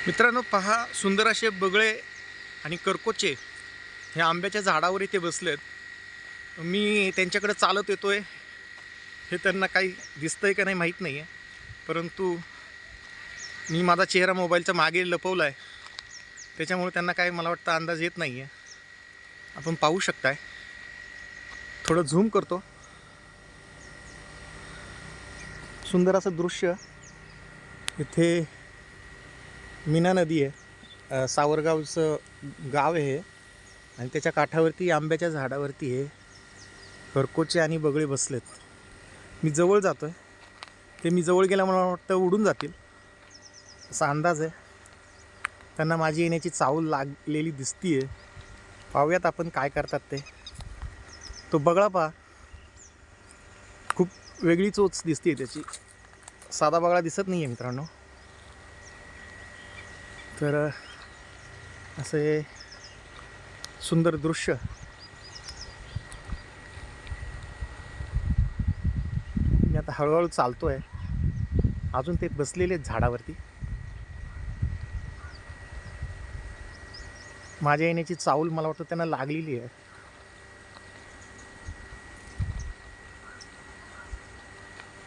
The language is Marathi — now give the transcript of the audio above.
मित्रांनो, पहा, सुंदर असे बगळे आणि करकोचे हे आंब्याच्या झाडावर इथे बसलेत. मी त्यांच्याकडे चालत येतोय, हे त्यांना काही दिसतंय का नाही माहीत नाही आहे, परंतु मी माझा चेहरा मोबाईलच्या मागे लपवला आहे, त्याच्यामुळे त्यांना काय मला वाटतं अंदाज येत नाही आहे. आपण पाहू शकताय, थोडं झूम करतो. सुंदर असं दृश्य. इथे मीना नदी आहे, सावरगावचं गाव आहे हे, आणि त्याच्या काठावरती आंब्याच्या झाडावरती हे करकोचे आणि बगळे बसलेत. मी जवळ जातो आहे, ते मी जवळ गेल्यामुळे मला वाटतं उडून जातील असा अंदाज आहे. त्यांना माझी येण्याची चाहूल लागलेली दिसती आहे. पाहूयात आपण काय करतात ते. तो बगळा पहा, खूप वेगळी चोच दिसते त्याची, साधा बगळा दिसत नाही आहे मित्रांनो. तर असे सुंदर दृश्य. मी आता हळूहळू चालतो आहे, अजून ते बसलेले आहेत झाडावरती. माझ्या येण्याची चाहूल मला वाटतं त्यांना लागलेली आहे.